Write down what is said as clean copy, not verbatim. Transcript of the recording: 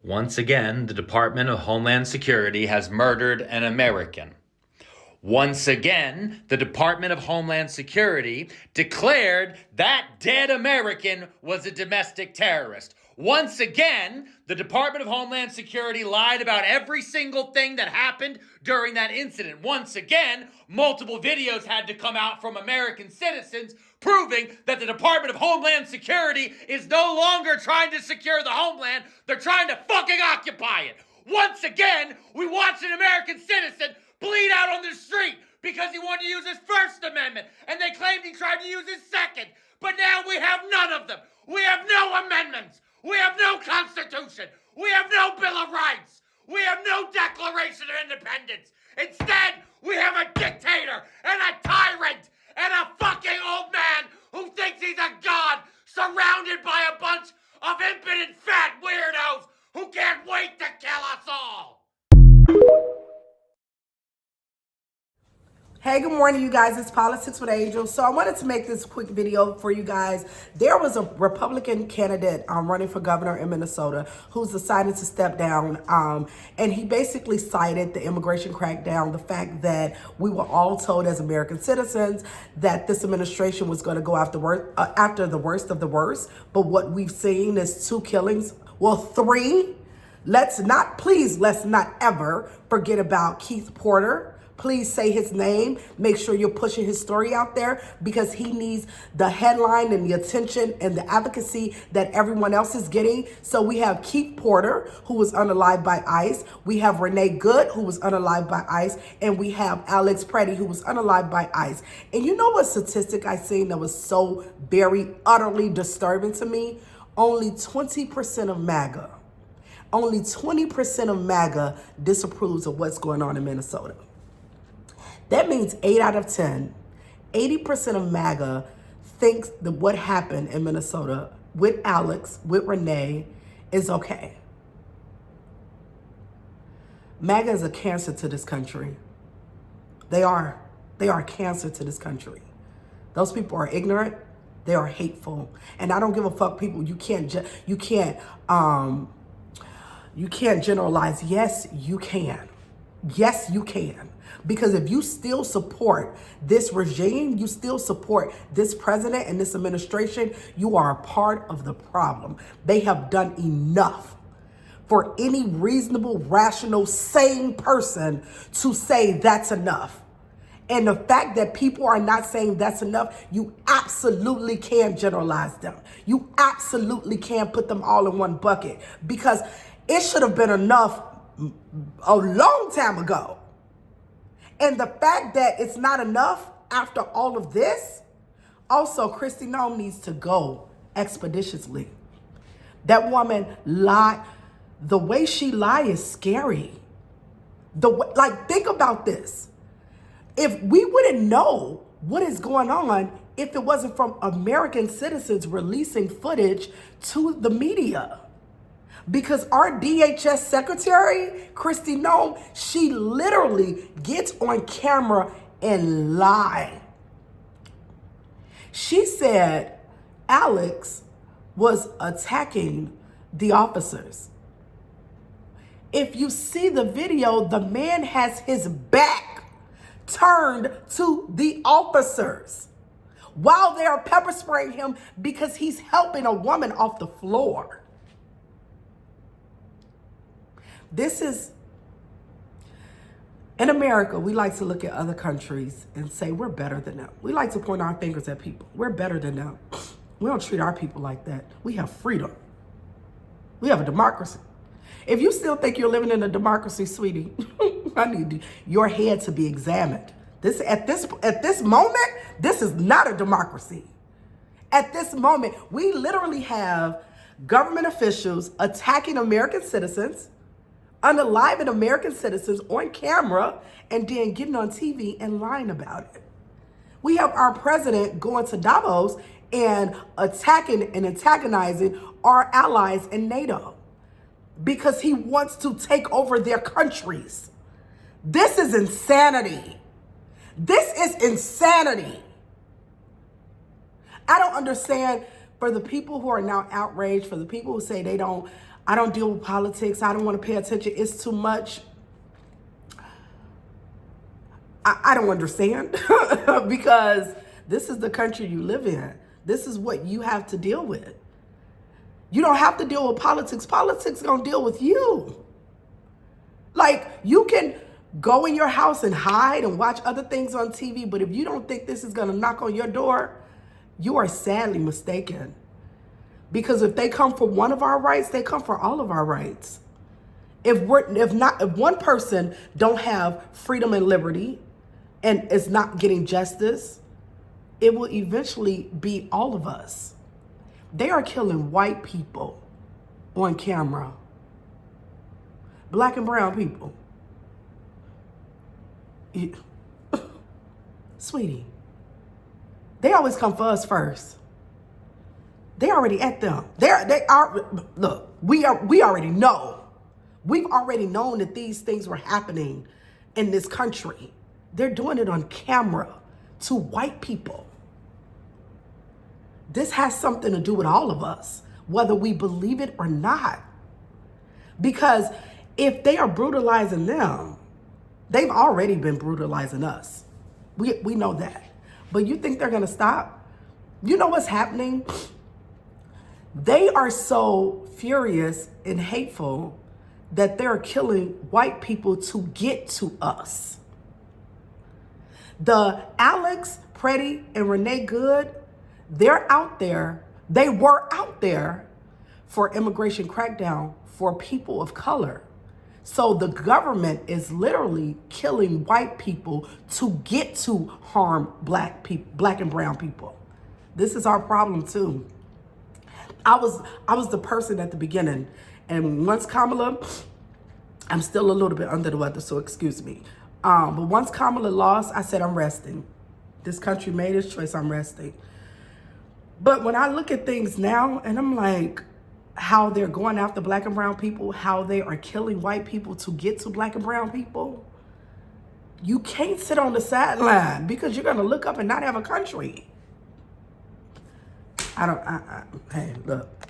Once again, the Department of Homeland Security has murdered an American. Once again, the Department of Homeland Security declared that dead American was a domestic terrorist. Once again, the Department of Homeland Security lied about every single thing that happened during that incident. Once again, multiple videos had to come out from American citizens proving that the Department of Homeland Security is no longer trying to secure the homeland. They're trying to fucking occupy it. Once again, we watched an American citizen bleed out on the street because he wanted to use his First Amendment, and they claimed he tried to use his Second. But now we have none of them. We have no amendments. We have no Constitution. We have no Bill of Rights. We have no Declaration of Independence. Instead, we have a dictator and a tyrant and a fucking old man who thinks he's a god surrounded by a bunch of impotent fat weirdos who can't wait to kill us all. Hey, good morning, you guys. It's Politics with Angel. So I wanted to make this quick video for you guys. There was a Republican candidate running for governor in Minnesota who's decided to step down. And he basically cited the immigration crackdown, the fact that we were all told as American citizens that this administration was going to go after the worst of the worst. But what we've seen is 2 killings. Well, 3. Let's not ever forget about Keith Porter. Please say his name. Make sure you're pushing his story out there because he needs the headline and the attention and the advocacy that everyone else is getting. So we have Keith Porter, who was unalived by ICE. We have Renee Good, who was unalived by ICE. And we have Alex Preddy, who was unalived by ICE. And you know what statistic I seen that was so very utterly disturbing to me? Only 20% of MAGA, only 20% of MAGA disapproves of what's going on in Minnesota. That means 8 out of 10, 80% of MAGA thinks that what happened in Minnesota with Alex, with Renee, is okay. MAGA is a cancer to this country. They are. They are a cancer to this country. Those people are ignorant. They are hateful. And I don't give a fuck, people. You can't generalize. Yes, you can. Yes, you can. Because if you still support this regime, you still support this president and this administration, you are a part of the problem. They have done enough for any reasonable, rational, sane person to say that's enough. And the fact that people are not saying that's enough, you absolutely can generalize them. You absolutely can put them all in one bucket because it should have been enough a long time ago. And the fact that it's not enough after all of this, also Kristi Noem needs to go expeditiously. That woman lied. The way she lied is scary. Think about this. If we wouldn't know what is going on if it wasn't from American citizens releasing footage to the media. Because our DHS secretary, Kristi Noem, she literally gets on camera and lie. She said Alex was attacking the officers. If you see the video, the man has his back turned to the officers while they are pepper spraying him because he's helping a woman off the floor. This is, in America, we like to look at other countries and say we're better than them. We like to point our fingers at people. We're better than them. We don't treat our people like that. We have freedom. We have a democracy. If you still think you're living in a democracy, sweetie, I need your head to be examined. At this moment, this is not a democracy. At this moment, we literally have government officials attacking American citizens, unaliving American citizens on camera, and then getting on TV and lying about it. We have our president going to Davos and attacking and antagonizing our allies in NATO because he wants to take over their countries. This is insanity. This is insanity. I don't understand for the people who are now outraged, for the people who say they don't I don't deal with politics. I don't want to pay attention. It's too much. I don't understand because this is the country you live in. This is what you have to deal with. You don't have to deal with politics. Politics gonna deal with you. Like, you can go in your house and hide and watch other things on TV, but if you don't think this is gonna knock on your door, you are sadly mistaken. Because if they come for one of our rights, they come for all of our rights. If one person don't have freedom and liberty and is not getting justice, it will eventually be all of us. They are killing white people on camera. Black and brown people. Sweetie, they always come for us first. They already at them. They are. Look, we already know. We've already known that these things were happening in this country. They're doing it on camera to white people. This has something to do with all of us, whether we believe it or not. Because if they are brutalizing them, they've already been brutalizing us. We know that. But you think they're gonna stop? You know what's happening? They are so furious and hateful that they're killing white people to get to us. The Alex, Preddy, and Renee Good, they're out there. They were out there for immigration crackdown for people of color. So the government is literally killing white people to get to harm black people, black and brown people. This is our problem too. I was the person at the beginning, and once Kamala, I'm still a little bit under the weather, so excuse me. But once Kamala lost, I said, I'm resting. This country made its choice, I'm resting. But when I look at things now, and I'm like, how they're going after black and brown people, how they are killing white people to get to black and brown people, you can't sit on the sideline because you're gonna look up and not have a country. Hey, look.